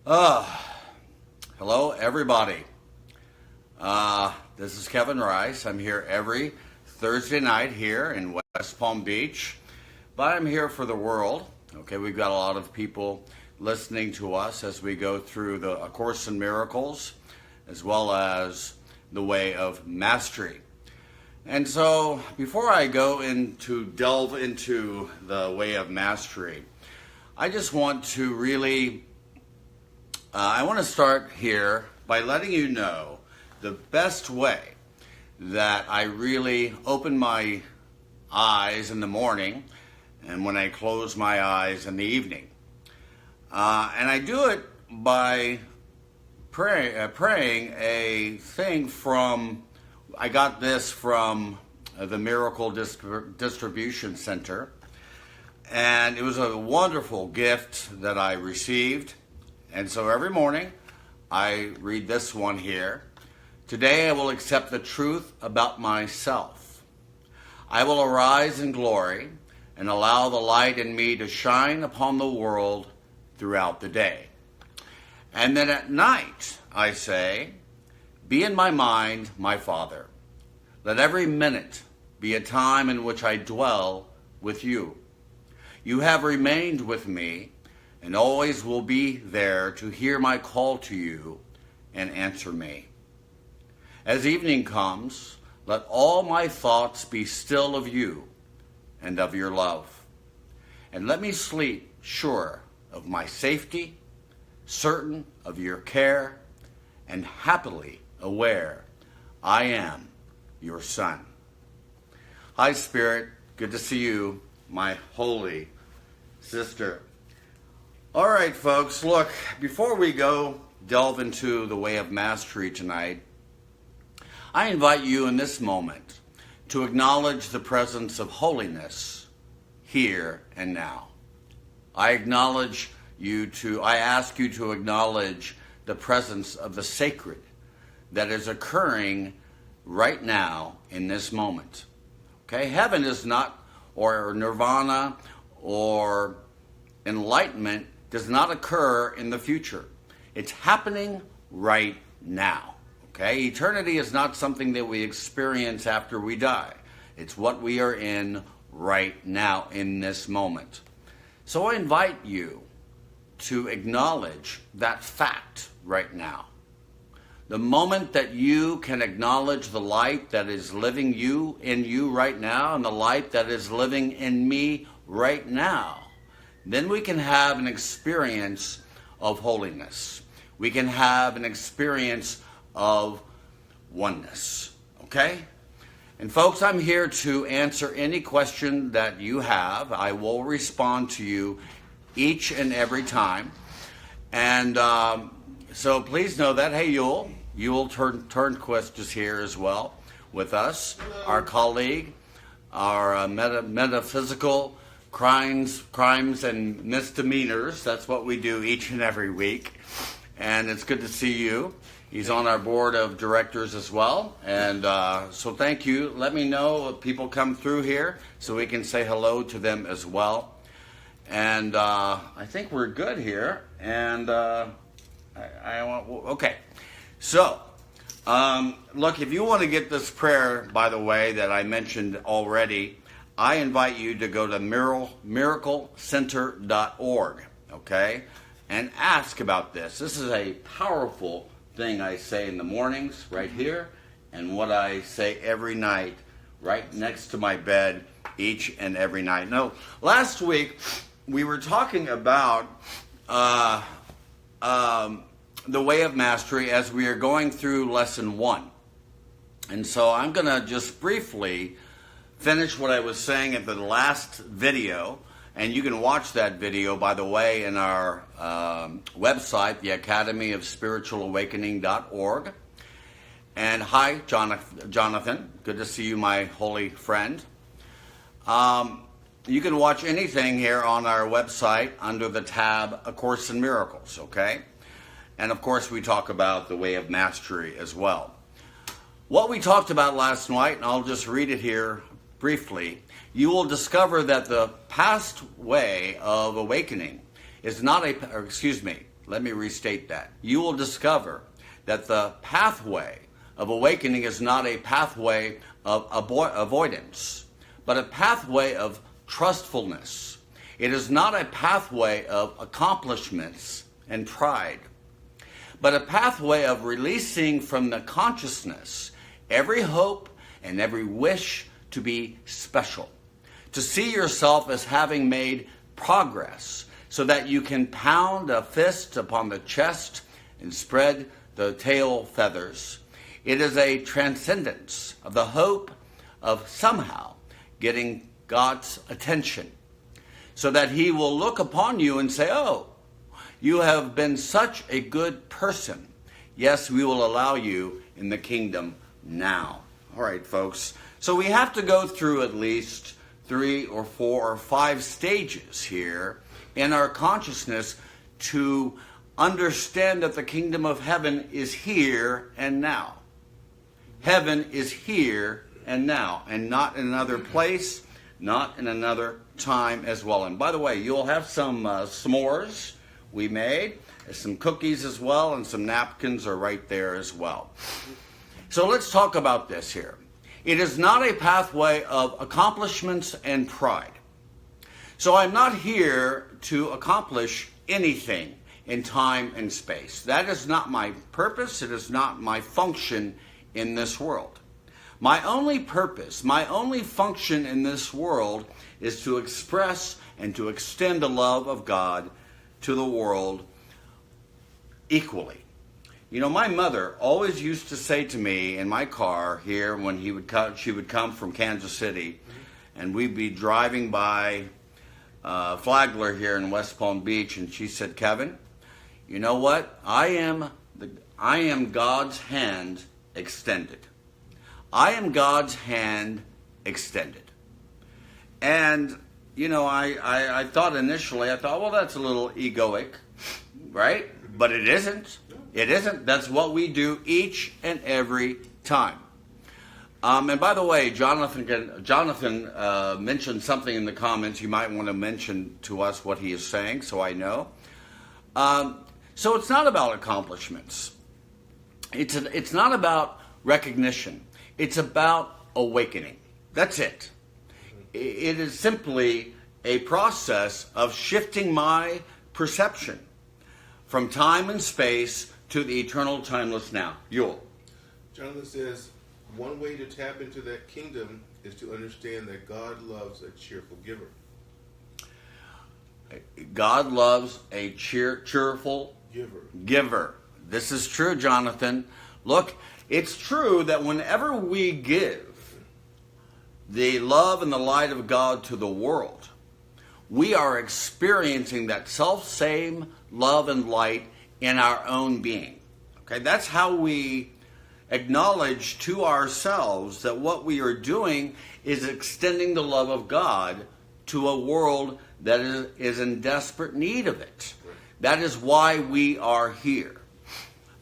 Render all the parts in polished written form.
Uh, Hello, everybody. This is Kevin Rice. I'm here every Thursday night here in West Palm Beach, but I'm here for the world. Okay, we've got a lot of people listening to us as we go through the A Course in Miracles, as well as the Way of Mastery. And so, before I go delve into the Way of Mastery, I just want to really I want to start here by letting you know the best way that I really open my eyes in the morning and when I close my eyes in the evening. And I do it by praying a thing from, I got this from the Miracle Distribution Center. And it was a wonderful gift that I received. And so every morning, I read this one here. Today I will accept the truth about myself. I will arise in glory and allow the light in me to shine upon the world throughout the day. And then at night, I say, be in my mind, my Father. Let every minute be a time in which I dwell with you. You have remained with me and always will be there to hear my call to you and answer me. As evening comes, let all my thoughts be still of you and of your love. And let me sleep sure of my safety, certain of your care, and happily aware I am your son. Hi, Spirit. Good to see you, my holy sister. All right, folks, look, before we go delve into the Way of Mastery tonight, I invite you in this moment to acknowledge the presence of holiness here and now. I ask you to acknowledge the presence of the sacred that is occurring right now in this moment. Okay, heaven is not, or nirvana, or enlightenment does not occur in the future. It's happening right now. Okay? Eternity is not something that we experience after we die. It's what we are in right now in this moment. So I invite you to acknowledge that fact right now. The moment that you can acknowledge the light that is living in you right now and the light that is living in me right now, then we can have an experience of holiness. We can have an experience of oneness. Okay? And folks, I'm here to answer any question that you have. I will respond to you each and every time. And so please know that. Hey, Yule Turnquist is here as well with us. Hello. Our colleague, our metaphysical crimes and misdemeanors. That's what we do each and every week. And it's good to see you. He's on our board of directors as well. And so thank you. Let me know if people come through here so we can say hello to them as well. And I think we're good here. And okay. So, look, if you want to get this prayer, by the way, that I mentioned already, I invite you to go to miraclecenter.org, okay, and ask about this. This is a powerful thing I say in the mornings right here, and what I say every night right next to my bed each and every night. Now, last week we were talking about the Way of Mastery as we are going through Lesson 1. And so I'm going to just briefly finish what I was saying at the last video, and you can watch that video, by the way, in our website, the Academy of Spiritual Awakening.org. And hi, Jonathan. Good to see you, my holy friend. You can watch anything here on our website under the tab A Course in Miracles, okay? And of course, we talk about the Way of Mastery as well. What we talked about last night, and I'll just read it here briefly, you will discover that the past way of awakening is not let me restate that. You will discover that the pathway of awakening is not a pathway of avoidance, but a pathway of trustfulness. It is not a pathway of accomplishments and pride, but a pathway of releasing from the consciousness every hope and every wish to be special, to see yourself as having made progress so that you can pound a fist upon the chest and spread the tail feathers. It is a transcendence of the hope of somehow getting God's attention so that he will look upon you and say, oh, you have been such a good person. Yes, we will allow you in the kingdom now. All right, folks. So we have to go through at least 3 or 4 or 5 stages here in our consciousness to understand that the kingdom of heaven is here and now. Heaven is here and now, and not in another place, not in another time as well. And by the way, you'll have some s'mores we made, some cookies as well, and some napkins are right there as well. So let's talk about this here. It is not a pathway of accomplishments and pride. So I'm not here to accomplish anything in time and space. That is not my purpose. It is not my function in this world. My only purpose, my only function in this world is to express and to extend the love of God to the world equally. You know, my mother always used to say to me in my car here when she would come from Kansas City, and we'd be driving by Flagler here in West Palm Beach, and she said, Kevin, you know what? I am God's hand extended. I am God's hand extended. And, you know, I thought initially, well, that's a little egoic, right? But it isn't. It isn't. That's what we do each and every time. And by the way, Jonathan mentioned something in the comments. You might want to mention to us what he is saying so I know. So it's not about accomplishments. It's not about recognition. It's about awakening. That's it. It is simply a process of shifting my perception from time and space to the eternal timeless now. Yule. Jonathan says, one way to tap into that kingdom is to understand that God loves a cheerful giver. God loves a cheerful giver. This is true, Jonathan. Look, it's true that whenever we give the love and the light of God to the world, we are experiencing that self-same love and light in our own being. Okay, that's how we acknowledge to ourselves that what we are doing is extending the love of God to a world that is in desperate need of it. That is why we are here.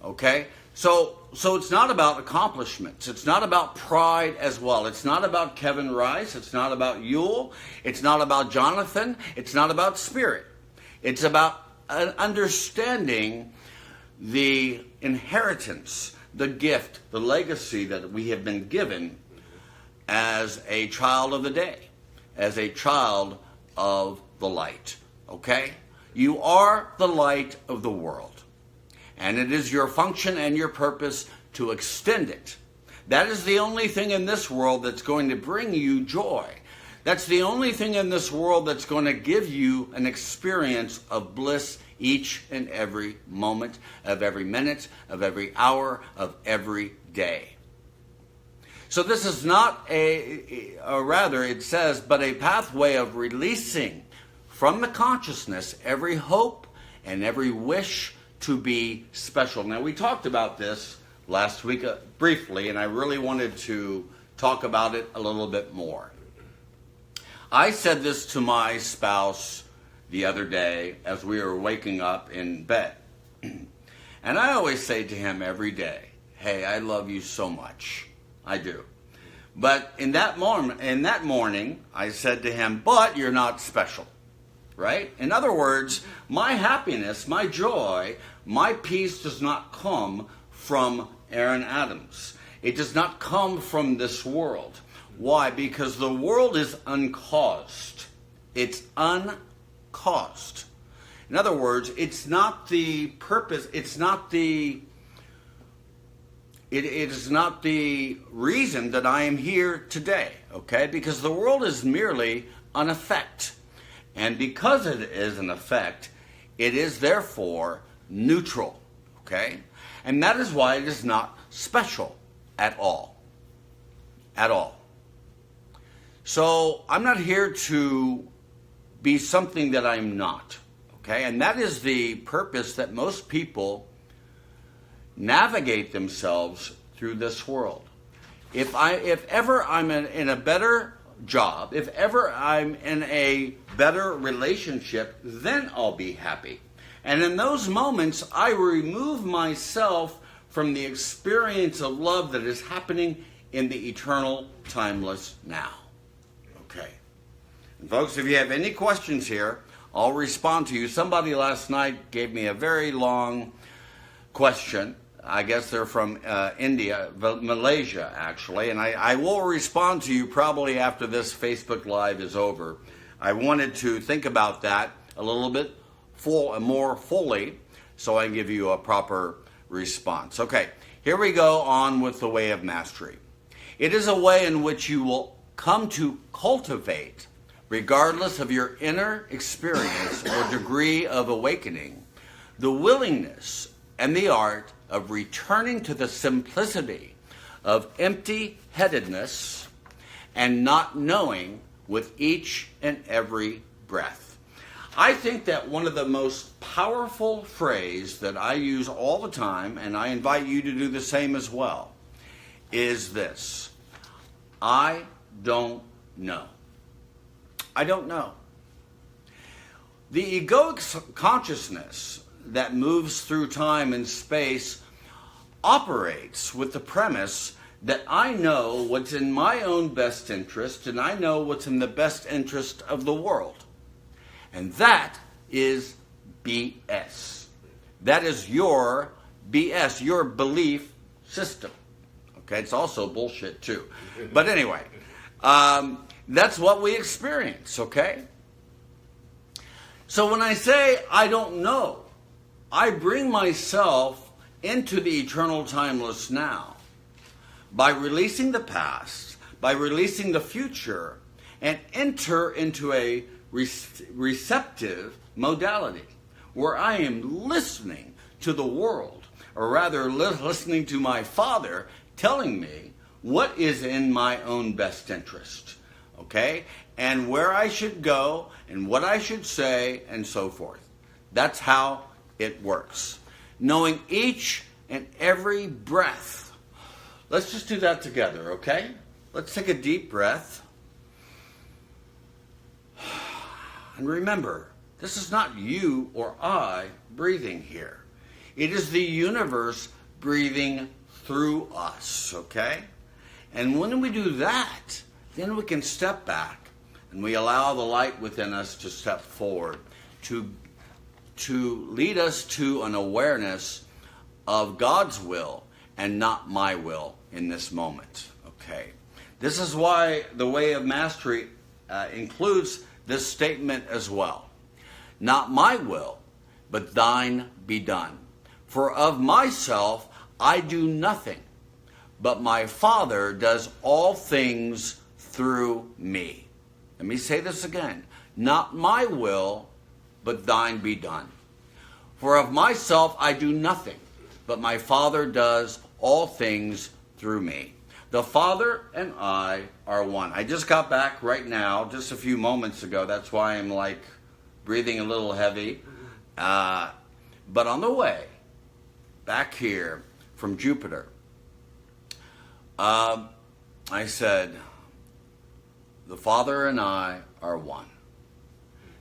Okay? So it's not about accomplishments. It's not about pride as well. It's not about Kevin Rice. It's not about Yule. It's not about Jonathan. It's not about spirit. It's about understanding the inheritance, the gift, the legacy that we have been given as a child of the day, as a child of the light. Okay? You are the light of the world. And it is your function and your purpose to extend it. That is the only thing in this world that's going to bring you joy. That's the only thing in this world that's going to give you an experience of bliss each and every moment, of every minute, of every hour, of every day. So this is not or rather it says, but a pathway of releasing from the consciousness every hope and every wish to be special. Now, we talked about this last week briefly, and I really wanted to talk about it a little bit more. I said this to my spouse the other day as we were waking up in bed. And I always say to him every day, hey, I love you so much. I do. But in that morning, I said to him, but you're not special. right? In other words, my happiness, my joy, my peace does not come from Aaron Adams. It does not come from this world. Why? Because the world is uncaused. It's uncaused. In other words, it's not the purpose, it is not the reason that I am here today, okay? Because the world is merely an effect. And because it is an effect, it is therefore neutral, okay? And that is why it is not special at all. At all. So I'm not here to be something that I'm not, okay? And that is the purpose that most people navigate themselves through this world. If ever I'm in a better job, if ever I'm in a better relationship, then I'll be happy. And in those moments, I remove myself from the experience of love that is happening in the eternal, timeless now. Okay. And folks, if you have any questions here, I'll respond to you. Somebody last night gave me a very long question. I guess they're from India, Malaysia, actually. And I will respond to you probably after this Facebook Live is over. I wanted to think about that a little bit more fully so I can give you a proper response. Okay, here we go on with the way of mastery. It is a way in which you will come to cultivate, regardless of your inner experience or degree of awakening, the willingness and the art of returning to the simplicity of empty-headedness and not knowing with each and every breath. I think that one of the most powerful phrases that I use all the time, and I invite you to do the same as well, is this: I don't know. I don't know. The egoic consciousness that moves through time and space operates with the premise that I know what's in my own best interest and I know what's in the best interest of the world. And that is BS. That is your BS, your belief system. Okay, it's also bullshit too. But anyway, that's what we experience, okay? So when I say I don't know, I bring myself into the eternal timeless now by releasing the past, by releasing the future, and enter into a receptive modality where I am listening to the world, or rather listening to my Father telling me what is in my own best interest, okay? And where I should go and what I should say and so forth. That's how it works. Knowing each and every breath. Let's just do that together, okay? Let's take a deep breath. And remember, this is not you or I breathing here. It is the universe breathing through us, okay? And when we do that, then we can step back and we allow the light within us to step forward, to lead us to an awareness of God's will and not my will in this moment, okay? This is why the way of mastery includes this statement as well. Not my will, but thine be done. For of myself I do nothing, but my Father does all things through me. Let me say this again. Not my will, but thine be done. For of myself I do nothing, but my Father does all things through me. The Father and I are one. I just got back right now, just a few moments ago. That's why I'm like breathing a little heavy. But on the way back here from Jupiter, I said, the Father and I are one.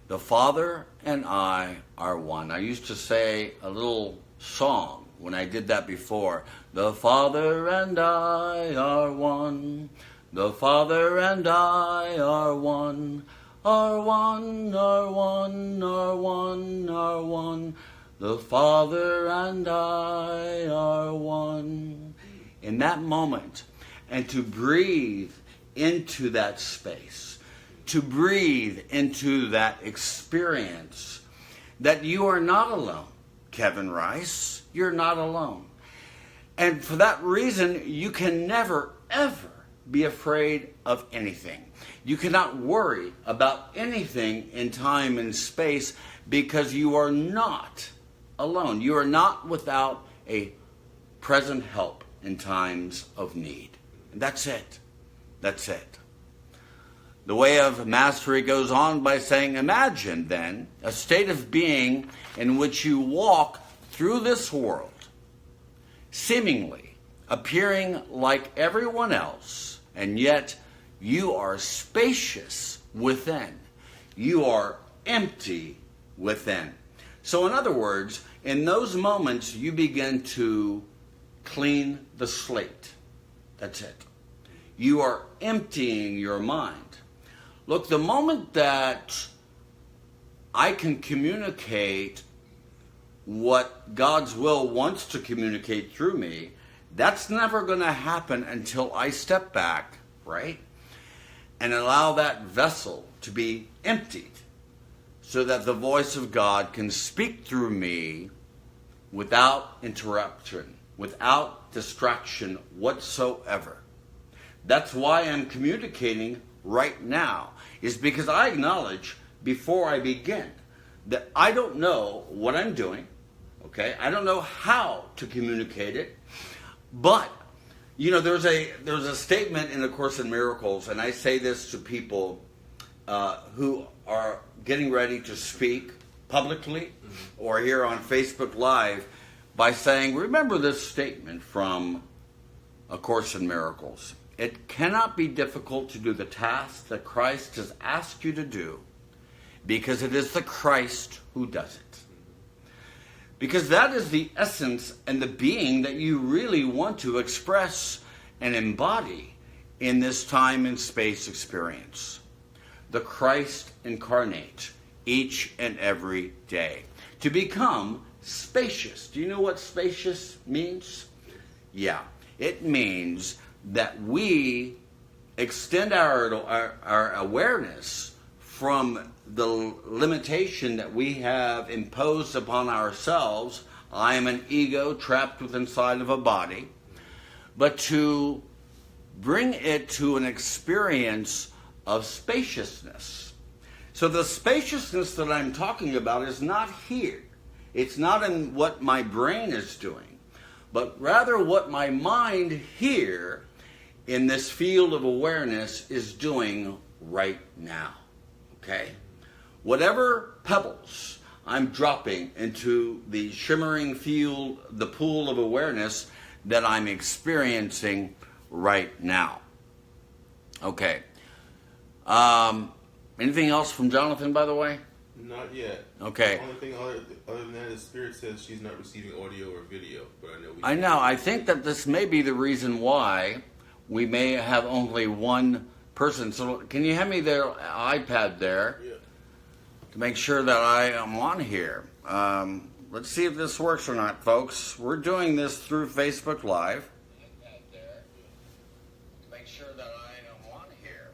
The Father and I are one. I used to say a little song when I did that before. The Father and I are one. The Father and I are one. are one, are one, are one, are one. The Father and I are one. In that moment, and to breathe into that space, to breathe into that experience, that you are not alone, Kevin Rice. You're not alone. And for that reason, you can never, ever be afraid of anything. You cannot worry about anything in time and space because you are not alone. You are not without a present help in times of need. And that's it. That's it. The way of mastery goes on by saying, imagine then a state of being in which you walk through this world, seemingly appearing like everyone else, and yet you are spacious within. You are empty within. So in other words, in those moments, you begin to clean the slate. That's it. You are emptying your mind. Look, the moment that I can communicate what God's will wants to communicate through me, that's never going to happen until I step back, right? And allow that vessel to be emptied so that the voice of God can speak through me without interruption, without distraction whatsoever. That's why I'm communicating right now, is because I acknowledge before I begin that I don't know what I'm doing, okay? I don't know how to communicate it, but there's a statement in A Course in Miracles, and I say this to people who are getting ready to speak publicly or here on Facebook Live by saying, remember this statement from A Course in Miracles. It cannot be difficult to do the task that Christ has asked you to do because it is the Christ who does it. Because that is the essence and the being that you really want to express and embody in this time and space experience. The Christ incarnate each and every day. To become spacious. Do you know what spacious means? Yeah, it means that we extend our awareness from the limitation that we have imposed upon ourselves. I am an ego trapped within inside of a body. But to bring it to an experience of spaciousness. So the spaciousness that I'm talking about is not here. It's not in what my brain is doing, but rather what my mind here in this field of awareness is doing right now. Okay? Whatever pebbles I'm dropping into the shimmering field, the pool of awareness that I'm experiencing right now. Okay. Anything else from Jonathan, by the way? Not yet. Okay. The only thing other than that is Spirit says she's not receiving audio or video, but I know. I think that this may be the reason why we may have only one person. So can you hand me their iPad there? Yeah. To make sure that I am on here. Let's see if this works or not, folks. We're doing this through Facebook Live.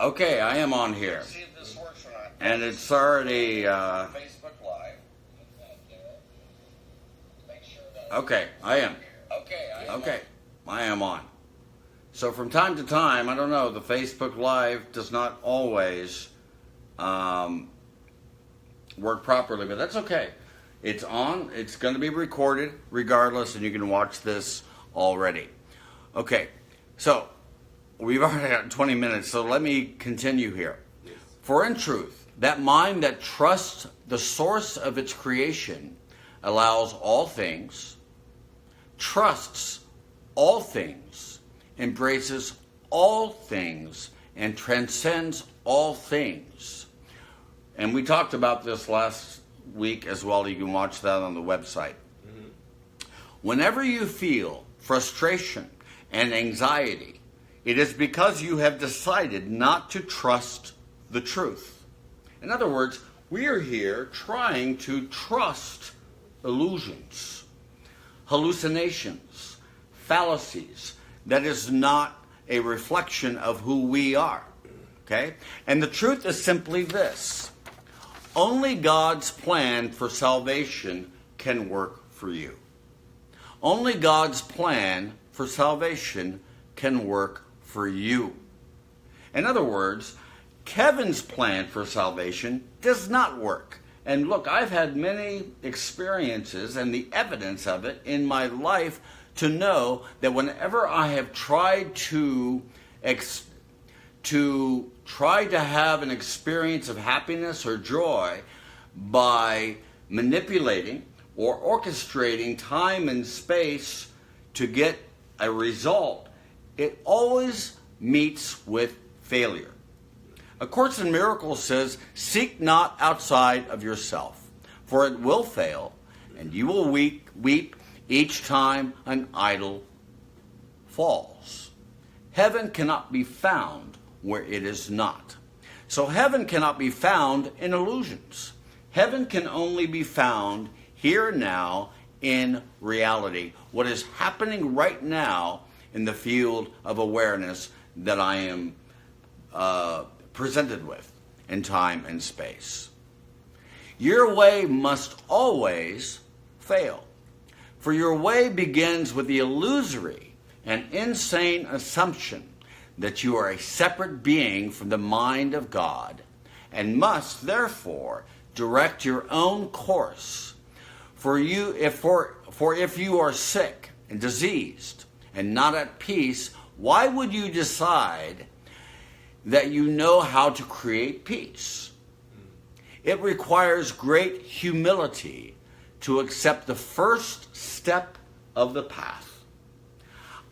Okay, I am on here. Let's see if this works or not. And it's already Facebook Live. Okay, I am. Okay, I am on. So from time to time, I don't know, the Facebook Live does not always work properly, but that's okay. It's on. It's going to be recorded regardless, and you can watch this already. Okay, so we've already got 20 minutes, so let me continue here. Yes. For in truth, that mind that trusts the source of its creation allows all things, trusts all things, embraces all things, and transcends all things. And we talked about this last week as well. You can watch that on the website. Mm-hmm. Whenever you feel frustration and anxiety, it is because you have decided not to trust the truth. In other words, we are here trying to trust illusions, hallucinations, fallacies. That is not a reflection of who we are. Okay? And the truth is simply this. Only God's plan for salvation can work for you. Only God's plan for salvation can work for you. In other words, Kevin's plan for salvation does not work. And look, I've had many experiences and the evidence of it in my life to know that whenever I have tried to have an experience of happiness or joy by manipulating or orchestrating time and space to get a result, it always meets with failure. A Course in Miracles says, "Seek not outside of yourself, for it will fail, and you will weep each time an idol falls." Heaven cannot be found where it is not. So heaven cannot be found in illusions. Heaven can only be found here and now in reality. What is happening right now in the field of awareness that I am presented with in time and space. Your way must always fail. For your way begins with the illusory and insane assumption that you are a separate being from the mind of God and must therefore direct your own course. For if you are sick and diseased and not at peace, why would you decide that you know how to create peace? It requires great humility to accept the first step of the path.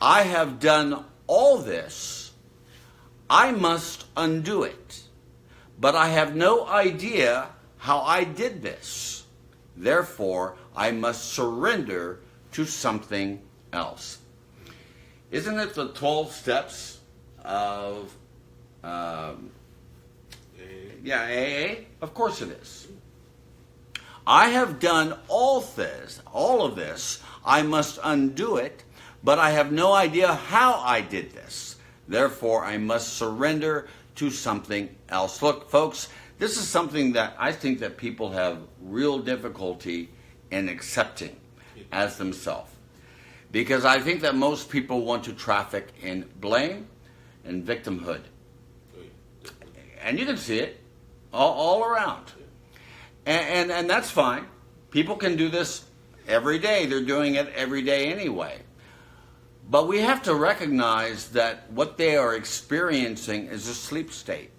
I have done all this. I must undo it. But I have no idea how I did this. Therefore, I must surrender to something else. Isn't it the 12 steps of AA? Of course it is. I have done all of this. I must undo it, but I have no idea how I did this. Therefore, I must surrender to something else. Look, folks, this is something that I think that people have real difficulty in accepting as themselves. Because I think that most people want to traffic in blame and victimhood. And you can see it all around. And that's fine. People can do this every day. They're doing it every day anyway. But we have to recognize that what they are experiencing is a sleep state.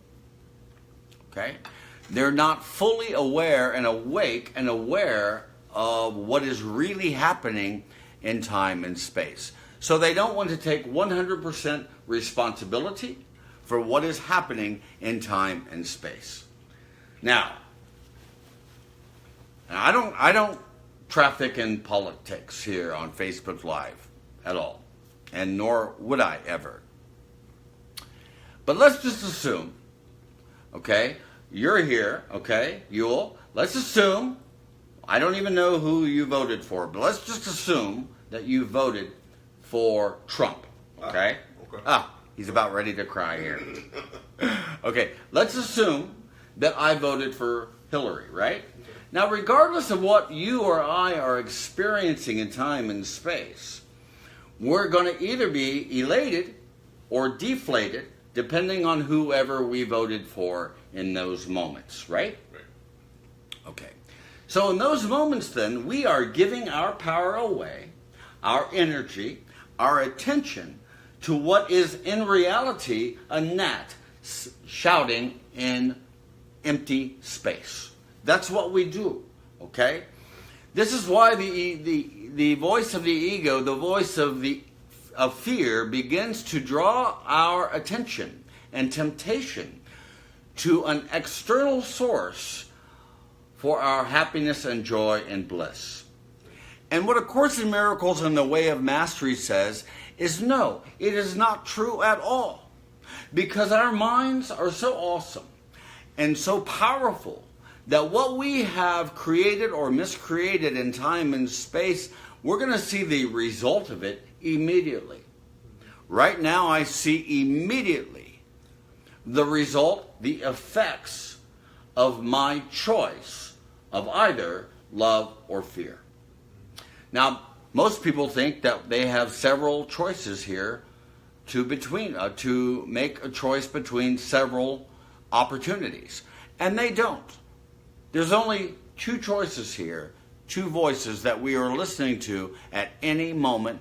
Okay? They're not fully aware and awake and aware of what is really happening in time and space. So they don't want to take 100% responsibility for what is happening in time and space. Now I don't traffic in politics here on Facebook Live at all, and nor would I ever. But let's just assume, okay, you're here, okay, Yule. Let's assume, I don't even know who you voted for, but let's just assume that you voted for Trump, okay? He's about ready to cry here. Okay, let's assume that I voted for Hillary, right? Now, regardless of what you or I are experiencing in time and space, we're going to either be elated or deflated, depending on whoever we voted for in those moments, right? Okay. So in those moments, then, we are giving our power away, our energy, our attention to what is in reality a gnat shouting in empty space. That's what we do, okay? This is why the voice of the ego, the voice of fear, begins to draw our attention and temptation to an external source for our happiness and joy and bliss. And what A Course in Miracles and the Way of Mastery says is no, it is not true at all. Because our minds are so awesome. and so powerful that what we have created or miscreated in time and space, we're going to see the result of it immediately. Right now, I see immediately the result, the effects of my choice of either love or fear. Now, most people think that they have several choices here to make a choice between several opportunities, and they don't. There's only two choices here, two voices that we are listening to at any moment,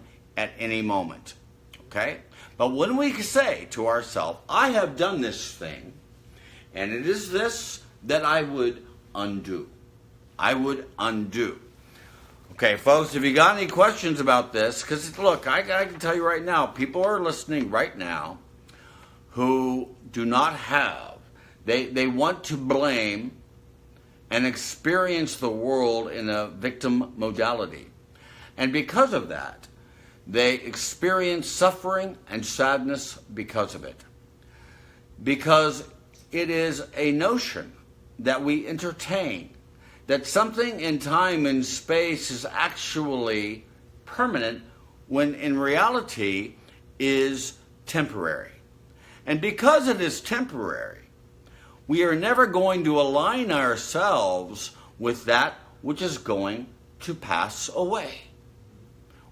okay? But when we say to ourselves, I have done this thing, and it is this that I would undo. Okay, folks, if you got any questions about this, because look, I can tell you right now, people are listening right now who do not have, they want to blame and experience the world in a victim modality. And because of that, they experience suffering and sadness because of it. Because it is a notion that we entertain, that something in time and space is actually permanent when in reality is temporary. And because it is temporary, we are never going to align ourselves with that which is going to pass away.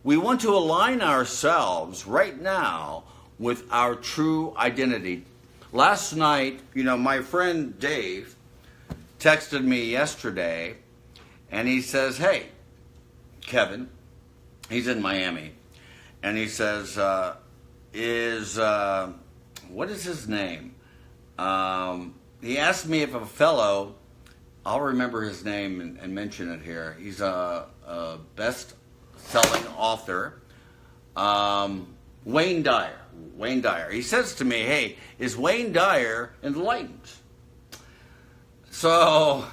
We want to align ourselves right now with our true identity. Last night, my friend Dave texted me yesterday, and he says, hey, Kevin, he's in Miami, and he says, what is his name? He asked me if a fellow, I'll remember his name and mention it here. He's a best-selling author, Wayne Dyer. He says to me, hey, is Wayne Dyer enlightened? So,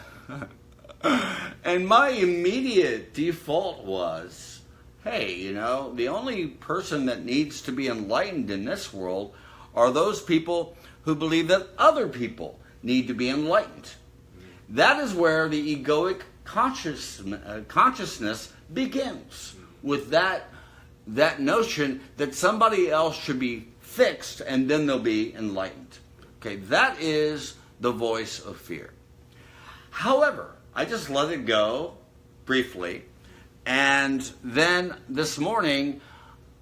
and my immediate default was, hey, the only person that needs to be enlightened in this world are those people who believe that other people need to be enlightened. That is where the egoic consciousness begins, with that notion that somebody else should be fixed and then they'll be enlightened. Okay, that is the voice of fear. However, I just let it go briefly, and then this morning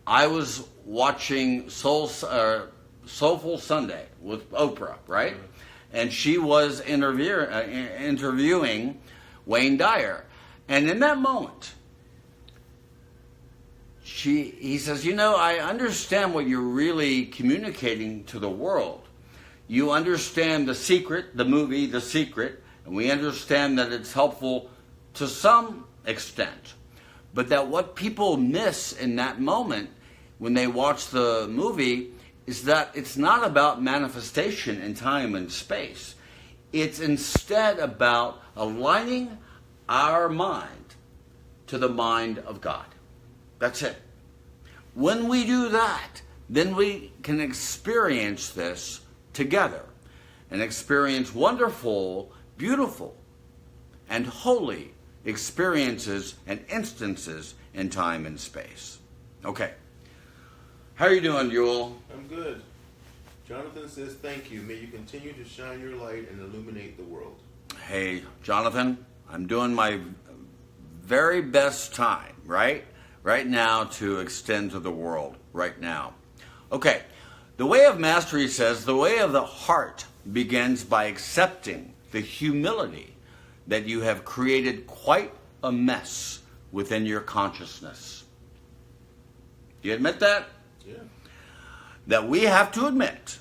I was watching Soulful Sunday with Oprah, right? And she was interviewing Wayne Dyer. And in that moment, he says, I understand what you're really communicating to the world. You understand The Secret, the movie The Secret, and we understand that it's helpful to some extent. But that what people miss in that moment when they watch the movie is that it's not about manifestation in time and space. It's instead about aligning our mind to the mind of God. That's it. When we do that, then we can experience this together and experience wonderful, beautiful, and holy experiences and instances in time and space. Okay. How are you doing, Yule? I'm good. Jonathan says, thank you. May you continue to shine your light and illuminate the world. Hey, Jonathan, I'm doing my very best time, right now to extend to the world, right now. Okay, the way of mastery says, the way of the heart begins by accepting the humility that you have created quite a mess within your consciousness. Do you admit that? Yeah. That we have to admit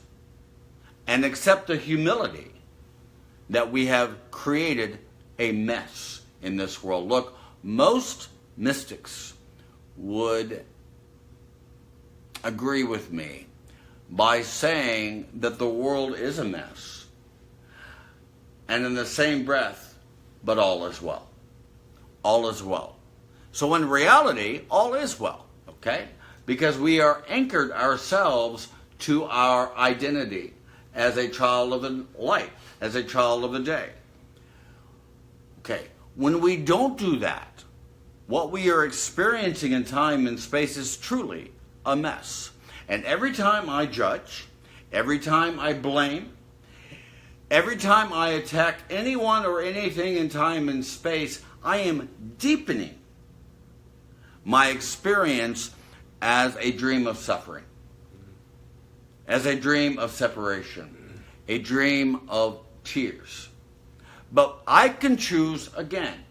and accept the humility that we have created a mess in this world. Look, most mystics would agree with me by saying that the world is a mess, and in the same breath, but all is well. All is well. So in reality, all is well, okay? Because we are anchored ourselves to our identity. as a child of the light, as a child of the day. Okay, when we don't do that, what we are experiencing in time and space is truly a mess. And every time I judge, every time I blame, every time I attack anyone or anything in time and space, I am deepening my experience as a dream of suffering, as a dream of separation, a dream of tears. But I can choose again.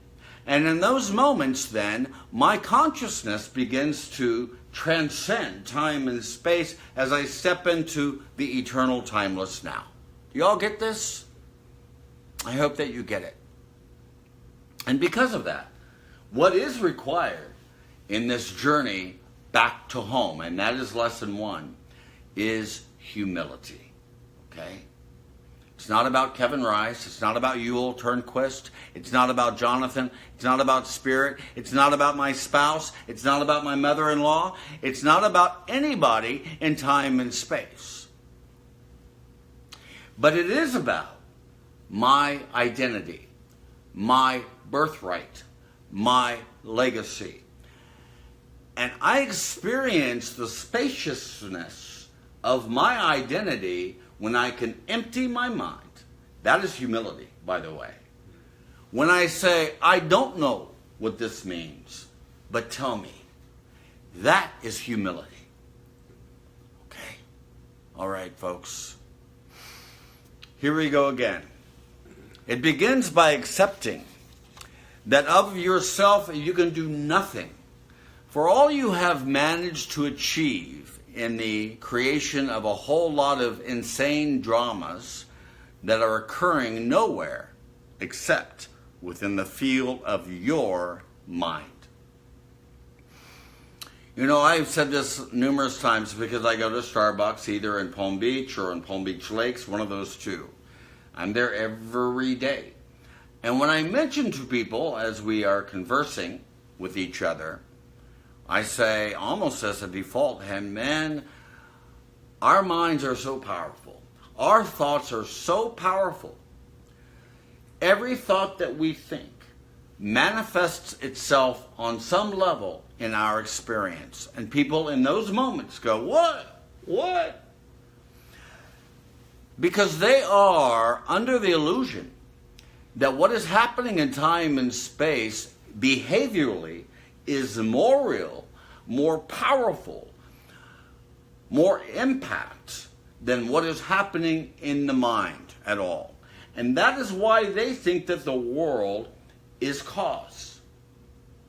And in those moments then, my consciousness begins to transcend time and space as I step into the eternal timeless now. You all get this? I hope that you get it. And because of that, what is required in this journey back to home, and that is lesson 1, is humility. Okay? It's not about Kevin Rice. It's not about Yule Turnquist. It's not about Jonathan. It's not about Spirit. It's not about my spouse. It's not about my mother-in-law. It's not about anybody in time and space. But it is about my identity, my birthright, my legacy. And I experience the spaciousness of my identity when I can empty my mind. That is humility, by the way. When I say, I don't know what this means, but tell me. That is humility. Okay? All right, folks. Here we go again. It begins by accepting that of yourself you can do nothing. For all you have managed to achieve in the creation of a whole lot of insane dramas that are occurring nowhere except within the field of your mind. You know, I've said this numerous times because I go to Starbucks either in Palm Beach or in Palm Beach Lakes, one of those two. I'm there every day. And when I mention to people as we are conversing with each other, I say, almost as a default, and man, our minds are so powerful. Our thoughts are so powerful. Every thought that we think manifests itself on some level in our experience. And people in those moments go, what? What? Because they are under the illusion that what is happening in time and space behaviorally is more real, more powerful, more impact than what is happening in the mind at all. And that is why they think that the world is cause,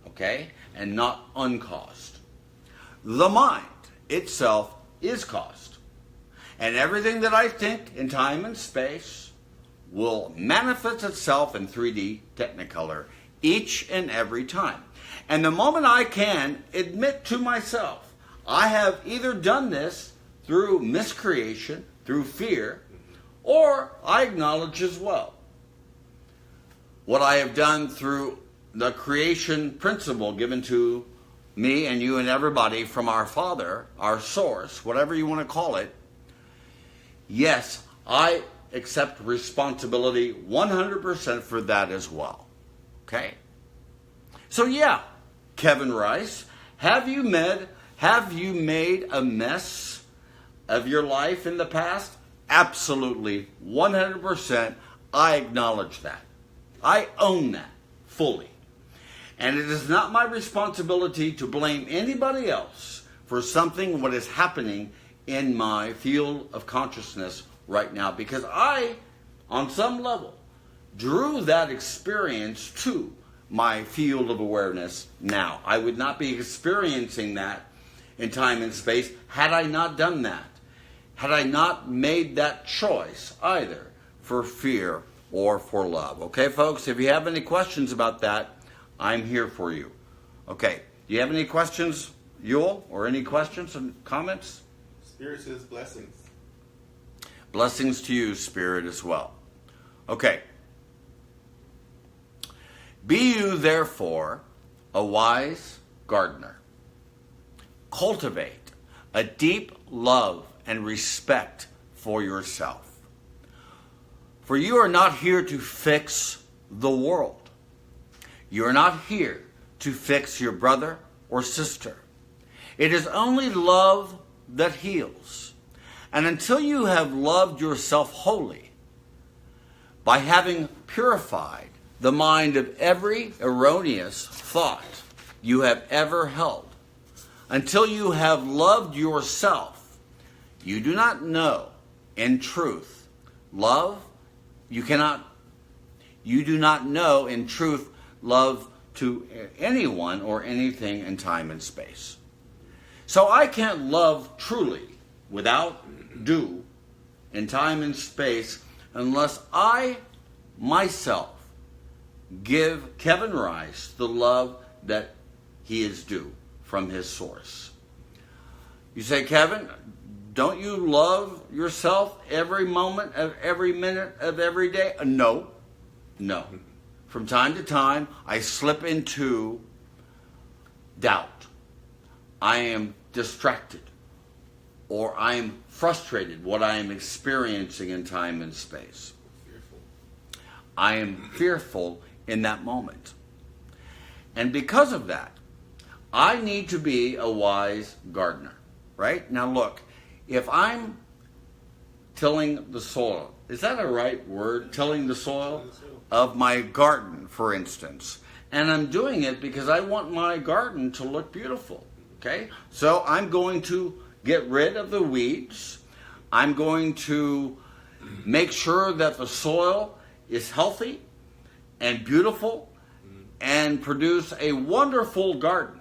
okay, and not uncaused. The mind itself is caused. And everything that I think in time and space will manifest itself in 3D Technicolor each and every time. And the moment I can admit to myself, I have either done this through miscreation, through fear, or I acknowledge as well what I have done through the creation principle given to me and you and everybody from our Father, our source, whatever you want to call it. Yes, I accept responsibility 100% for that as well. Okay? So yeah, Kevin Rice, have you made a mess of your life in the past? Absolutely, 100%. I acknowledge that. I own that fully. And it is not my responsibility to blame anybody else for something what is happening in my field of consciousness right now, because I, on some level, drew that experience to my field of awareness now. I would not be experiencing that in time and space had I not done that. Had I not made that choice either for fear or for love. Okay, folks, if you have any questions about that, I'm here for you. Okay, do you have any questions, Yule, or any questions and comments? Spirit says blessings. Blessings to you, Spirit, as well. Okay. Be you, therefore, a wise gardener. Cultivate a deep love and respect for yourself. For you are not here to fix the world. You are not here to fix your brother or sister. It is only love that heals. And until you have loved yourself wholly, by having purified the mind of every erroneous thought you have ever held, until you have loved yourself, you do not know in truth love. You do not know in truth love to anyone or anything in time and space. So I can't love truly without do in time and space unless I myself give Kevin Rice the love that he is due from his source. You say, Kevin, don't you love yourself every moment of every minute of every day? No. From time to time, I slip into doubt. I am distracted, or I am frustrated what I am experiencing in time and space. I am fearful in that moment. And because of that, I need to be a wise gardener, right? Now look, if I'm tilling the soil, is that a right word? Tilling the soil of my garden, for instance. And I'm doing it because I want my garden to look beautiful, okay? So I'm going to get rid of the weeds. I'm going to make sure that the soil is healthy and beautiful and produce a wonderful garden.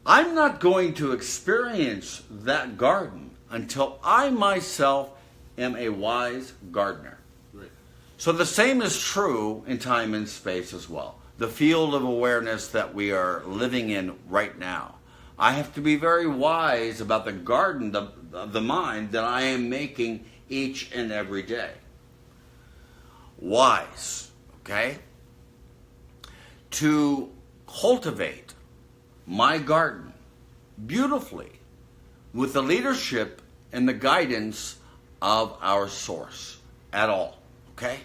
I'm not going to experience that garden until I myself am a wise gardener. Right. So the same is true in time and space as well. The field of awareness that we are living in right now. I have to be very wise about the garden of the mind that I am making each and every day. Wise, okay? To cultivate my garden beautifully with the leadership and the guidance of our source at all, okay?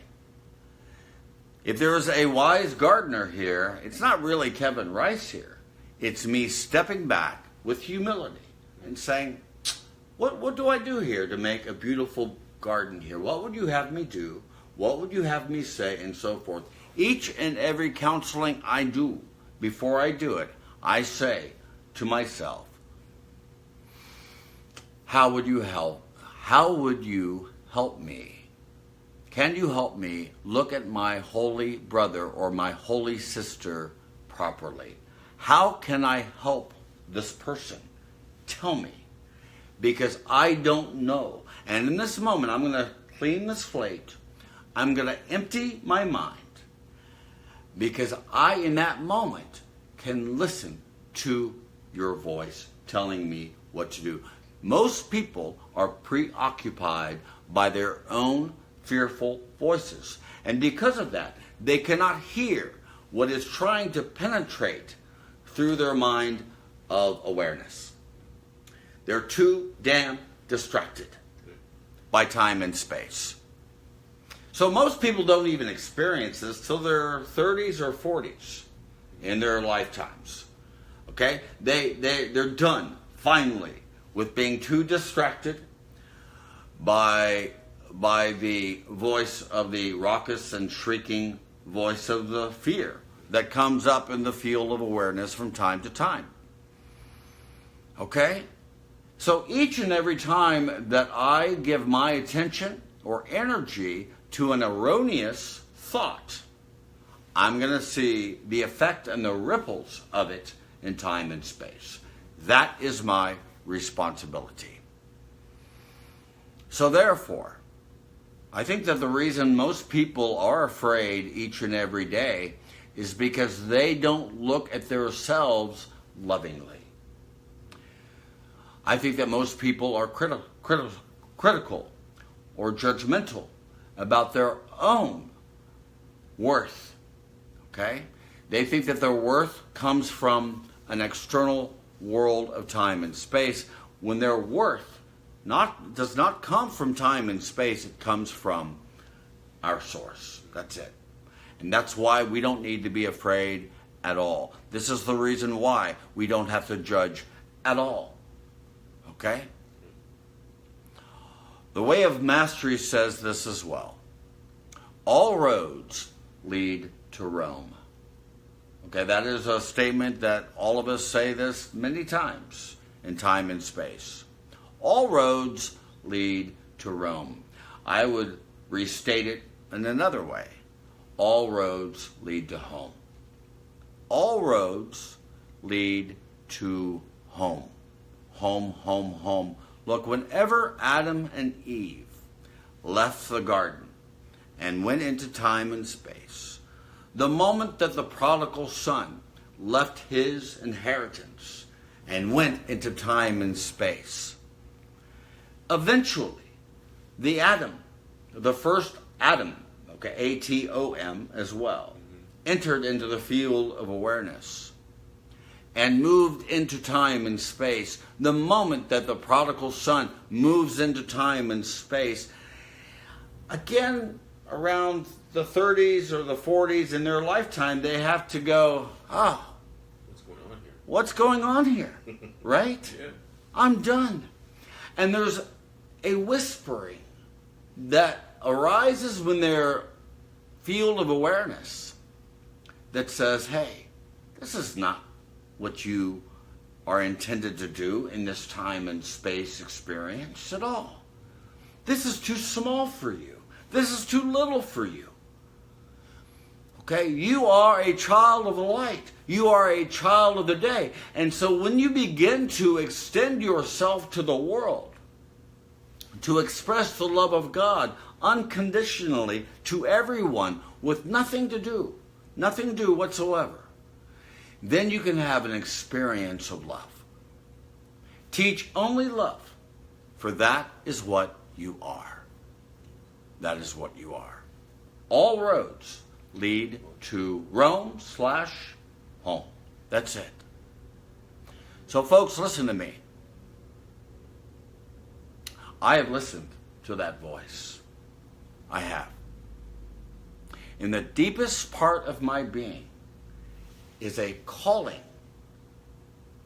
If there is a wise gardener here, it's not really Kevin Rice here. It's me stepping back with humility and saying, what do I do here to make a beautiful garden here? What would you have me do? What would you have me say? And so forth. Each and every counseling I do, before I do it, I say to myself, how would you help? How would you help me? Can you help me look at my holy brother or my holy sister properly? How can I help this person? Tell me. Because I don't know. And in this moment, I'm going to clean this slate. I'm going to empty my mind. Because I, in that moment, can listen to your voice telling me what to do. Most people are preoccupied by their own fearful voices. And because of that, they cannot hear what is trying to penetrate through their mind of awareness. They're too damn distracted by time and space. So most people don't even experience this till their 30s or 40s in their lifetimes. Okay? They're done, finally, with being too distracted by the voice of the raucous and shrieking voice of the fear that comes up in the field of awareness from time to time. Okay? So each and every time that I give my attention or energy to an erroneous thought, I'm going to see the effect and the ripples of it in time and space. That is my responsibility. So therefore, I think that the reason most people are afraid each and every day is because they don't look at themselves lovingly. I think that most people are critical or judgmental about their own worth. Okay? They think that their worth comes from an external world of time and space, when their worth does not come from time and space. It comes from our source. That's it. And that's why we don't need to be afraid at all. This is the reason why we don't have to judge at all. Okay? The Way of Mastery says this as well. All roads lead to Rome. Okay, that is a statement that all of us say this many times in time and space. All roads lead to Rome. I would restate it in another way. All roads lead to home. All roads lead to home. Home, home, home. Look, whenever Adam and Eve left the garden and went into time and space, the moment that the prodigal son left his inheritance and went into time and space, eventually the first Adam, okay, A-T-O-M as well, entered into the field of awareness and moved into time and space. The moment that the prodigal son moves into time and space, again, around the 30s or the 40s in their lifetime, they have to go, what's going on here? Right? Yeah. I'm done. And there's a whispering that arises when their field of awareness that says, hey, this is not what you are intended to do in this time and space experience at all. This is too small for you. This is too little for you. Okay, you are a child of the light. You are a child of the day. And so when you begin to extend yourself to the world, to express the love of God unconditionally to everyone with nothing to do whatsoever, then you can have an experience of love. Teach only love, for that is what you are. That is what you are. All roads lead to Rome/home. That's it. So folks, listen to me. I have listened to that voice. I have. In the deepest part of my being is a calling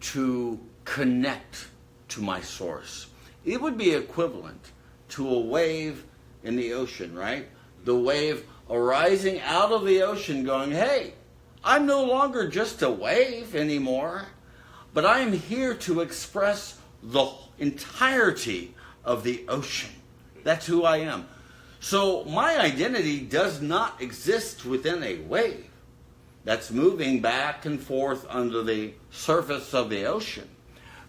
to connect to my source. It would be equivalent to a wave in the ocean, right? The wave arising out of the ocean going, hey, I'm no longer just a wave anymore, but I am here to express the entirety of the ocean. That's who I am. So my identity does not exist within a wave that's moving back and forth under the surface of the ocean.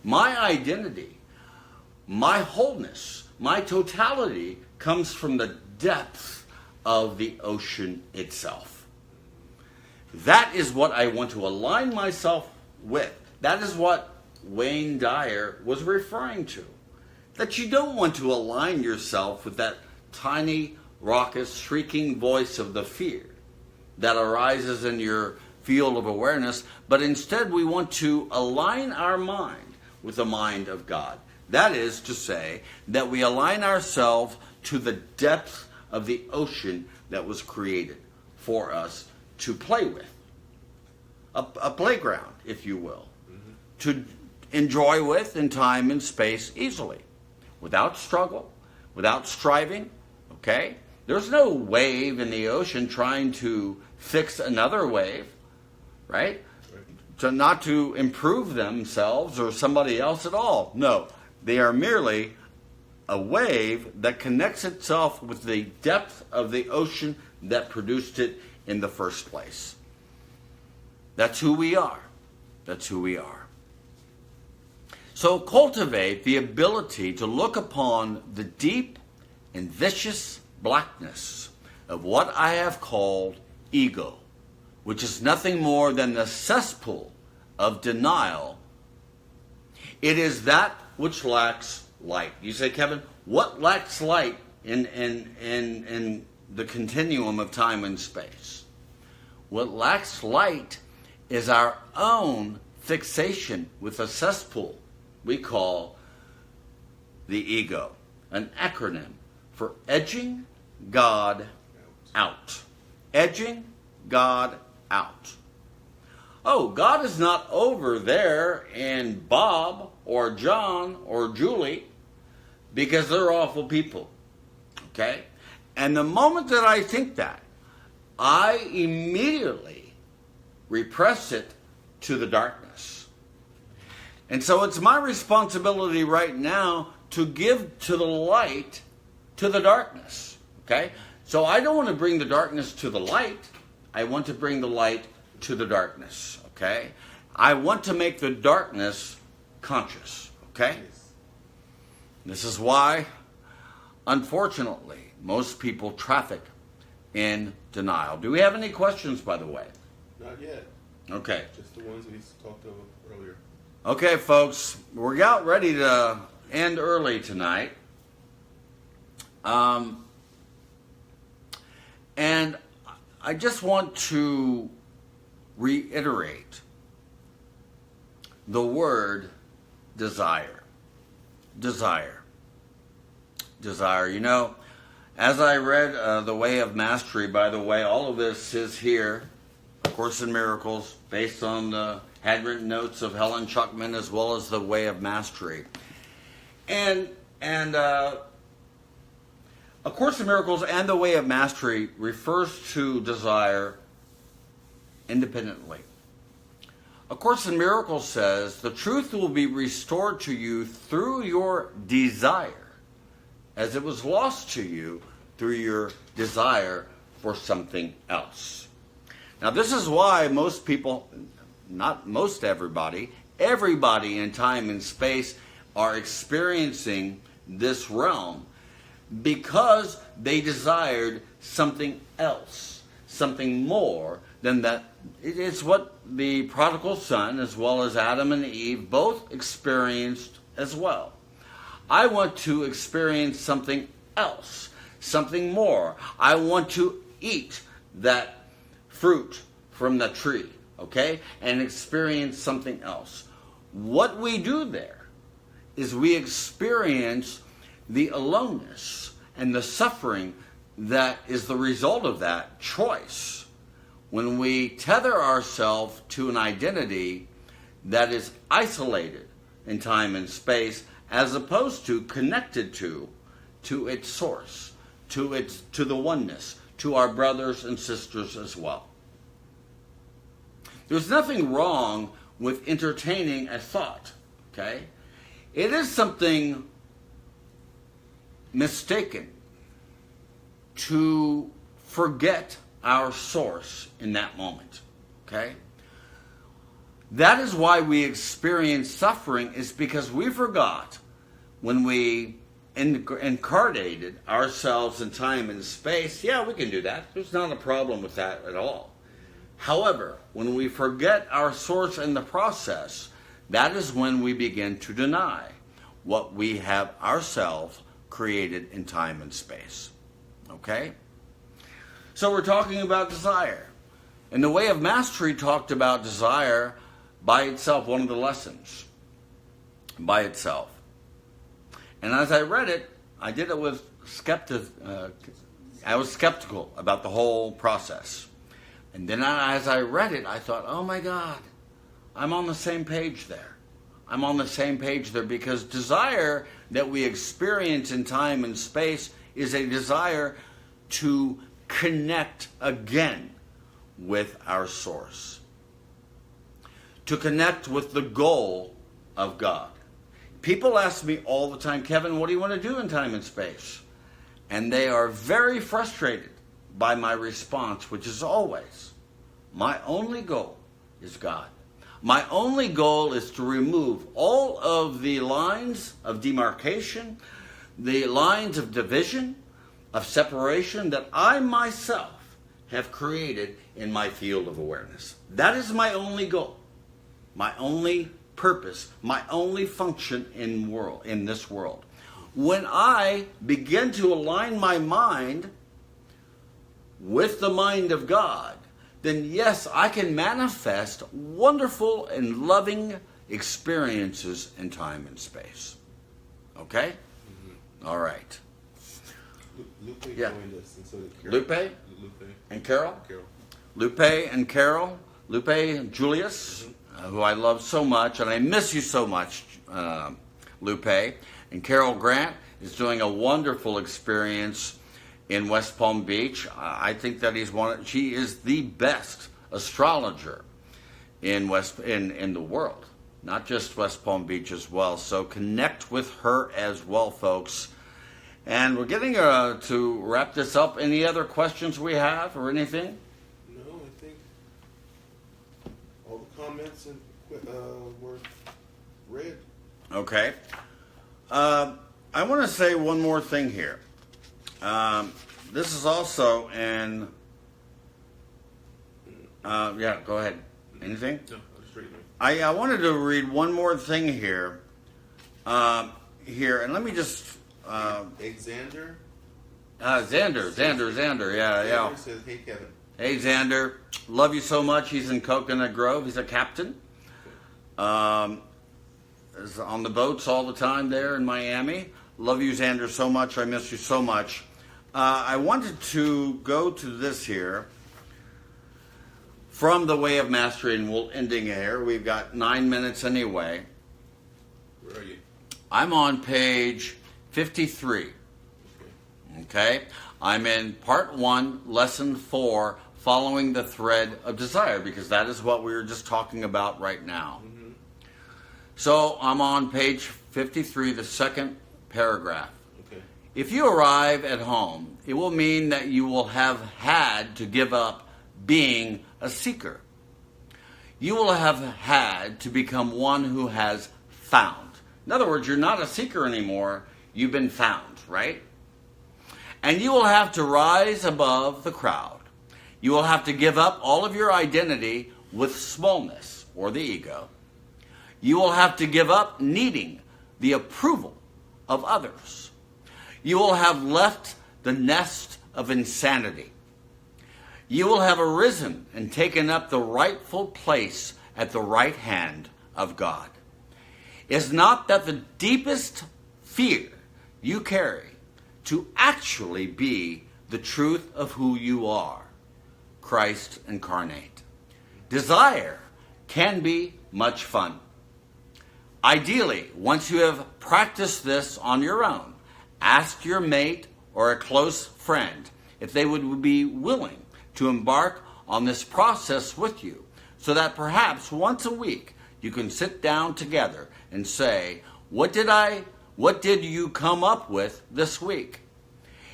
My identity, my wholeness, my totality comes from the depth of the ocean itself. That is what I want to align myself with. That is what Wayne Dyer was referring to. That you don't want to align yourself with that tiny, raucous, shrieking voice of the fear that arises in your field of awareness, but instead we want to align our mind with the mind of God. That is to say that we align ourselves to the depth of the ocean that was created for us to play with. A playground, if you will, to enjoy with in time and space easily, without struggle, without striving, okay? There's no wave in the ocean trying to fix another wave, right? Not to improve themselves or somebody else at all. No, they are merely a wave that connects itself with the depth of the ocean that produced it in the first place. That's who we are. That's who we are. So cultivate the ability to look upon the deep and vicious blackness of what I have called ego, which is nothing more than the cesspool of denial. It is that which lacks light. You say, Kevin, what lacks light in the continuum of time and space? What lacks light is our own fixation with a cesspool we call the ego. An acronym for edging God out. Edging God out. Oh, God is not over there in Bob or John or Julie because they're awful people. Okay? And the moment that I think that, I immediately repress it to the darkness. And so it's my responsibility right now to give to the light to the darkness. Okay? So I don't want to bring the darkness to the light. I want to bring the light to the darkness. Okay? I want to make the darkness conscious. Okay? This is why, unfortunately, most people traffic in denial. Do we have any questions, by the way? Not yet. Okay. Just the ones we talked about earlier. Okay, folks, we're about ready to end early tonight. And I just want to reiterate the word desire. Desire. Desire. You know, as I read The Way of Mastery, by the way, all of this is here, A Course in Miracles, based on the handwritten notes of Helen Chuckman, as well as The Way of Mastery. And A Course in Miracles and The Way of Mastery refers to desire independently. A Course in Miracles says, the truth will be restored to you through your desire, as it was lost to you through your desire for something else. Now, this is why most people, not most everybody in time and space are experiencing this realm because they desired something else, something more than that. It's what the prodigal son, as well as Adam and Eve, both experienced as well. I want to experience something else, something more. I want to eat that fruit from the tree, okay, and experience something else. What we do there is we experience the aloneness and the suffering that is the result of that choice when we tether ourselves to an identity that is isolated in time and space, as opposed to connected to its source, to the oneness, to our brothers and sisters as well. There's nothing wrong with entertaining a thought, okay? It is something mistaken to forget our source in that moment, okay? That is why we experience suffering, is because we forgot when we incarnated ourselves in time and space. Yeah, we can do that. There's not a problem with that at all. However, when we forget our source in the process, that is when we begin to deny what we have ourselves created in time and space. Okay? So we're talking about desire. And The Way of Mastery talked about desire by itself, one of the lessons, by itself. And as I read it, I did it with I was skeptical about the whole process. And then as I read it, I thought, oh my God, I'm on the same page there. I'm on the same page there, because desire that we experience in time and space is a desire to connect again with our source, to connect with the goal of God. People ask me all the time, Kevin, what do you want to do in time and space? And they are very frustrated by my response, which is always, my only goal is God. My only goal is to remove all of the lines of demarcation, the lines of division, of separation that I myself have created in my field of awareness. That is my only goal, my only purpose, my only function in this world. When I begin to align my mind with the mind of God, then yes, I can manifest wonderful and loving experiences in time and space. Okay? All right. Lupe Yeah. joined us, and so did Carol. Lupe Lupe. and Carol? Carol. Lupe and Carol. Lupe and Julius, who I love so much, and I miss you so much, Lupe. And Carol Grant is doing a wonderful experience in West Palm Beach. I think that she is the best astrologer in the world, not just West Palm Beach as well. So connect with her as well, folks. And we're getting to wrap this up. Any other questions we have or anything? No, I think all the comments were read. Okay. I want to say one more thing here. This is also in... yeah, go ahead. Anything? No, I'll just read it. I wanted to read one more thing here. And let me just... Xander? Xander, yeah. Xander says, hey, Kevin. Hey, Xander. Love you so much. He's in Coconut Grove. He's a captain. Is on the boats all the time there in Miami. Love you, Xander, so much. I miss you so much. I wanted to go to this here from The Way of Mastery, and we'll ending here. We've got 9 minutes anyway. Where are you? I'm on page 53. Okay? I'm in part 1, lesson 4, following the thread of desire, because that is what we were just talking about right now. Mm-hmm. So I'm on page 53, the second paragraph. Okay. If you arrive at home, it will mean that you will have had to give up being a seeker. You will have had to become one who has found. In other words, you're not a seeker anymore. You've been found, right? And you will have to rise above the crowd. You will have to give up all of your identity with smallness or the ego. You will have to give up needing the approval of others. You will have left the nest of insanity. You will have arisen and taken up the rightful place at the right hand of God. Is not that the deepest fear you carry to actually be the truth of who you are, Christ incarnate? Desire can be much fun. Ideally, once you have practiced this on your own, ask your mate or a close friend if they would be willing to embark on this process with you, so that perhaps once a week you can sit down together and say, what did you come up with this week?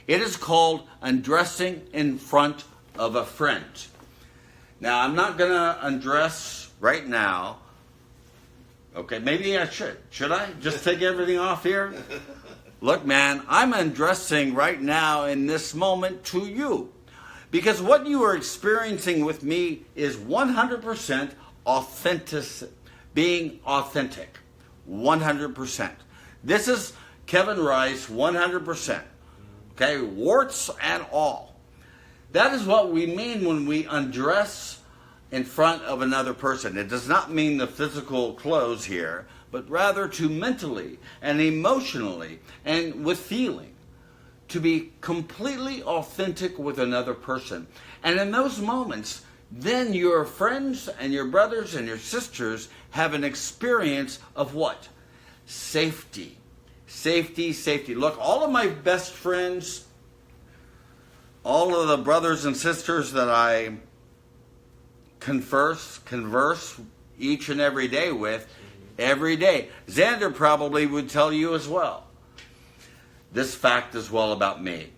It is called undressing in front of a friend. Now, I'm not going to undress right now. Okay, maybe I should. Should I just take everything off here? Look, man, I'm undressing right now in this moment to you. Because what you are experiencing with me is 100% authentic, being authentic. 100%. This is Kevin Rice, 100%. Okay, warts and all. That is what we mean when we undress in front of another person. It does not mean the physical clothes here, but rather to mentally and emotionally and with feeling, to be completely authentic with another person. And in those moments, then your friends and your brothers and your sisters have an experience of what? Safety. Safety, safety. Look, all of my best friends, all of the brothers and sisters that I converse each and every day with, every day. Xander probably would tell you as well. This fact is well about me.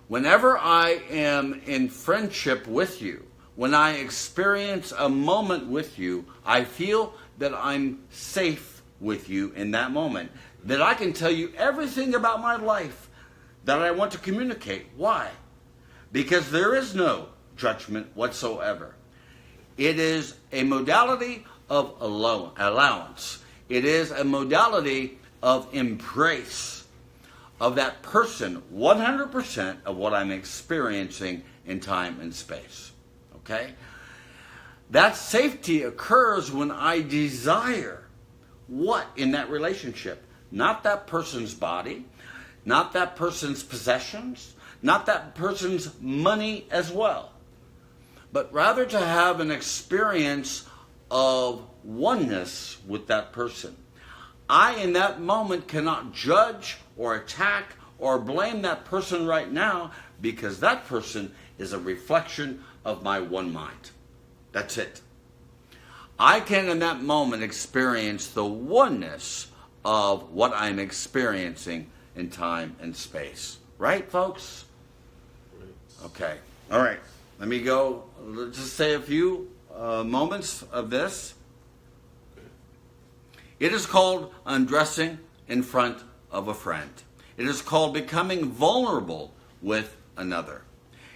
Whenever I am in friendship with you, when I experience a moment with you, I feel that I'm safe with you in that moment. That I can tell you everything about my life that I want to communicate. Why? Because there is no judgment whatsoever. It is a modality of allowance. It is a modality of embrace of that person, 100% of what I'm experiencing in time and space. Okay? That safety occurs when I desire what in that relationship? Not that person's body, not that person's possessions, not that person's money as well, but rather to have an experience of oneness with that person. I, in that moment, cannot judge or attack or blame that person right now, because that person is a reflection of my one mind. That's it. I can, in that moment, experience the oneness of what I'm experiencing in time and space. Right, folks? Okay. All right. Let me go. Let's just say a few moments of this. It is called undressing in front of a friend. It is called becoming vulnerable with another.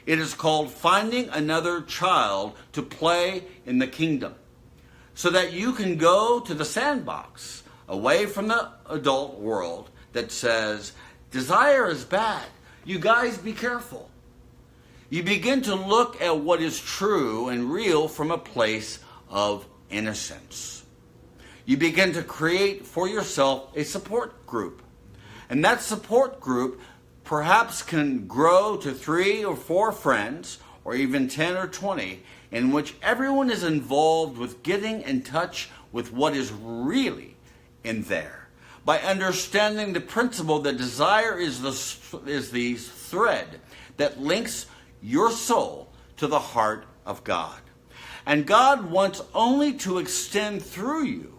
It is called finding another child to play in the kingdom, so that you can go to the sandbox, away from the adult world that says, desire is bad. You guys be careful. You begin to look at what is true and real from a place of innocence. You begin to create for yourself a support group. And that support group perhaps can grow to 3 or 4 friends, or even 10 or 20, in which everyone is involved with getting in touch with what is really in there, by understanding the principle that desire is the thread that links your soul to the heart of God. And God wants only to extend through you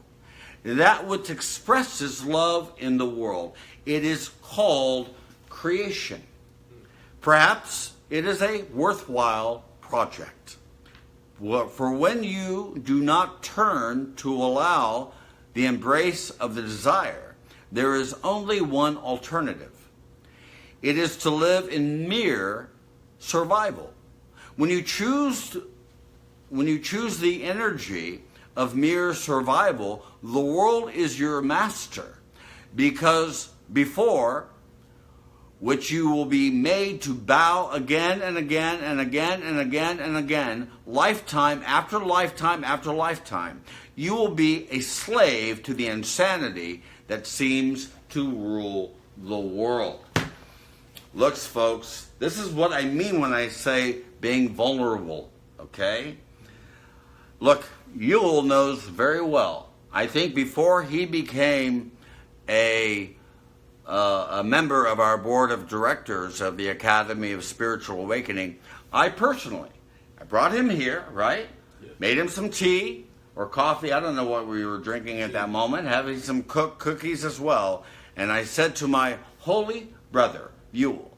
that which expresses love in the world. It is called creation. Perhaps it is a worthwhile project. For when you do not turn to allow the embrace of the desire, there is only one alternative. It is to live in mere survival. When you choose the energy of mere survival, the world is your master, because before which you will be made to bow again and again and again and again and again, lifetime after lifetime after lifetime, you will be a slave to the insanity that seems to rule the world. Looks, folks, this is what I mean when I say being vulnerable, okay? Look, Yule knows very well. I think before he became a member of our board of directors of the Academy of Spiritual Awakening, I brought him here, right? Yes. Made him some tea or coffee. I don't know what we were drinking at that moment, having some cookies as well. And I said to my holy brother, Yule,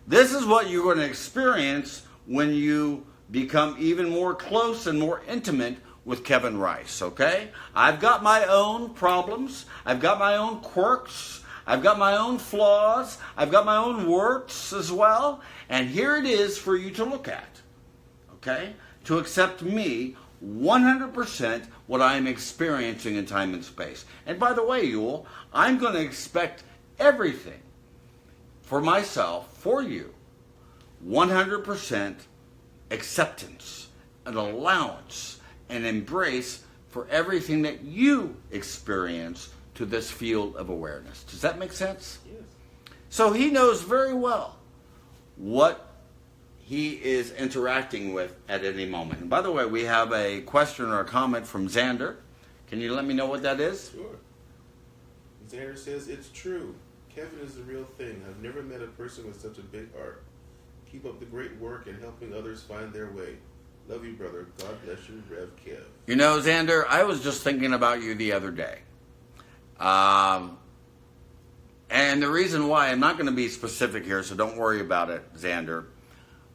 this is what you're going to experience when you become even more close and more intimate with Kevin Rice, okay? I've got my own problems. I've got my own quirks. I've got my own flaws. I've got my own works as well. And here it is for you to look at, okay? To accept me 100% what I'm experiencing in time and space. And by the way, Yule, I'm going to expect everything for myself, for you, 100% acceptance, an allowance, an embrace for everything that you experience to this field of awareness. Does that make sense? Yes. So he knows very well what he is interacting with at any moment. And by the way, we have a question or a comment from Xander. Can you let me know what that is? Sure. Xander says, it's true. Kevin is the real thing. I've never met a person with such a big heart. Keep up the great work and helping others find their way. Love you, brother. God bless you, Rev Kev. You know, Xander, I was just thinking about you the other day. And the reason why, I'm not going to be specific here, so don't worry about it, Xander.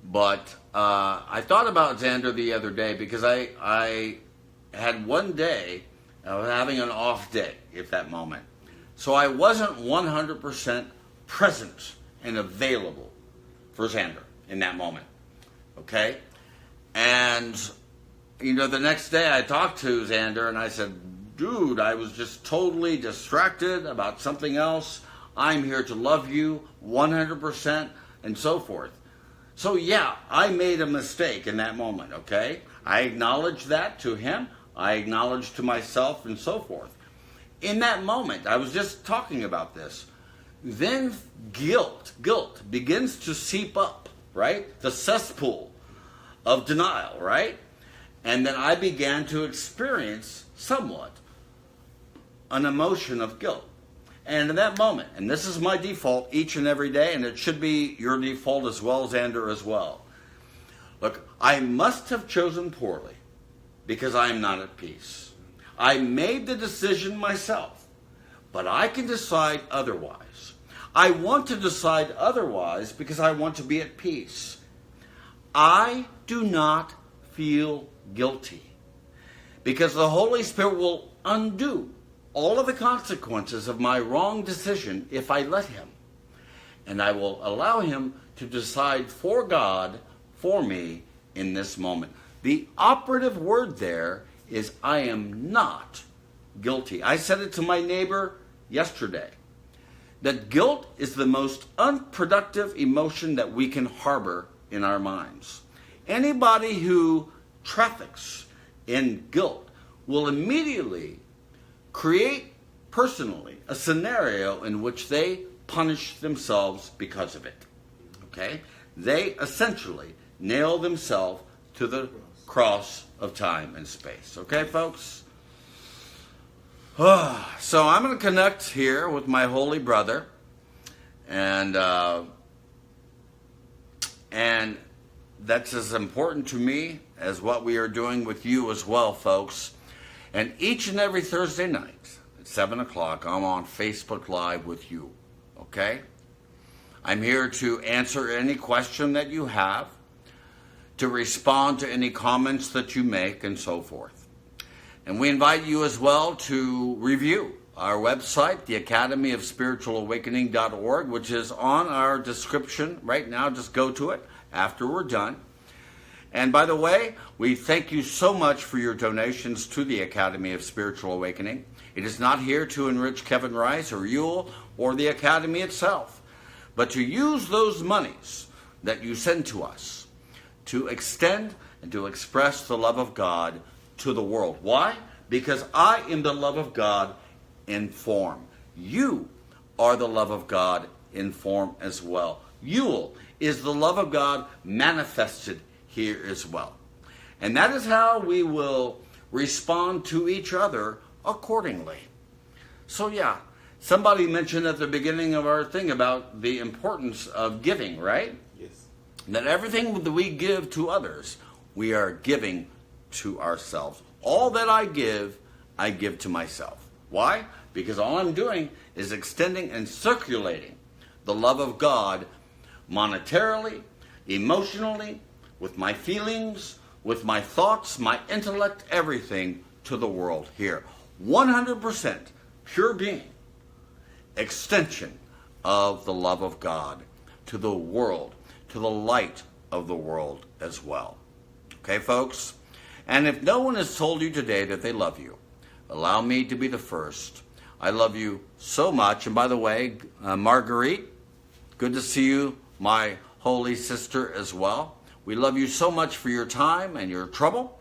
But I thought about Xander the other day because I had one day, I was having an off day, at that moment. So I wasn't 100% present and available for Xander in that moment. Okay? And, you know, the next day I talked to Xander and I said, dude, I was just totally distracted about something else. I'm here to love you 100% and so forth. So yeah, I made a mistake in that moment, okay? I acknowledged that to him. I acknowledged to myself and so forth. In that moment, I was just talking about this. then guilt begins to seep up, right? The cesspool of denial, right? And then I began to experience somewhat an emotion of guilt. And in that moment, and this is my default each and every day, and it should be your default as well, Xander, as well. Look, I must have chosen poorly because I am not at peace. I made the decision myself, but I can decide otherwise. I want to decide otherwise because I want to be at peace. I do not feel guilty because the Holy Spirit will undo all of the consequences of my wrong decision if I let him. And I will allow him to decide for God, for me, in this moment. The operative word there is I am not guilty. I said it to my neighbor yesterday, that guilt is the most unproductive emotion that we can harbor in our minds. Anybody who traffics in guilt will immediately create personally a scenario in which they punish themselves because of it. Okay? They essentially nail themselves to the cross of time and space. Okay, folks? So I'm going to connect here with my holy brother, and that's as important to me as what we are doing with you as well, folks. And each and every Thursday night at 7 o'clock, I'm on Facebook Live with you. Okay? I'm here to answer any question that you have, to respond to any comments that you make, and so forth. And we invite you as well to review our website, the Academy of Spiritual Awakening.org, which is on our description right now. Just go to it after we're done. And by the way, we thank you so much for your donations to the Academy of Spiritual Awakening. It is not here to enrich Kevin Rice or Yule or the Academy itself, but to use those monies that you send to us to extend and to express the love of God to the world. Why? Because I am the love of God in form. You are the love of God in form as well. Yule is the love of God manifested here as well. And that is how we will respond to each other accordingly. So yeah, somebody mentioned at the beginning of our thing about the importance of giving, right? Yes. That everything that we give to others, we are giving to ourselves. All that I give to myself. Why? Because all I'm doing is extending and circulating the love of God monetarily, emotionally, with my feelings, with my thoughts, my intellect, everything to the world here. 100% pure being, extension of the love of God to the world, to the light of the world as well. Okay, folks? And if no one has told you today that they love you, allow me to be the first. I love you so much. And by the way, Marguerite, good to see you, my holy sister as well. We love you so much for your time and your trouble.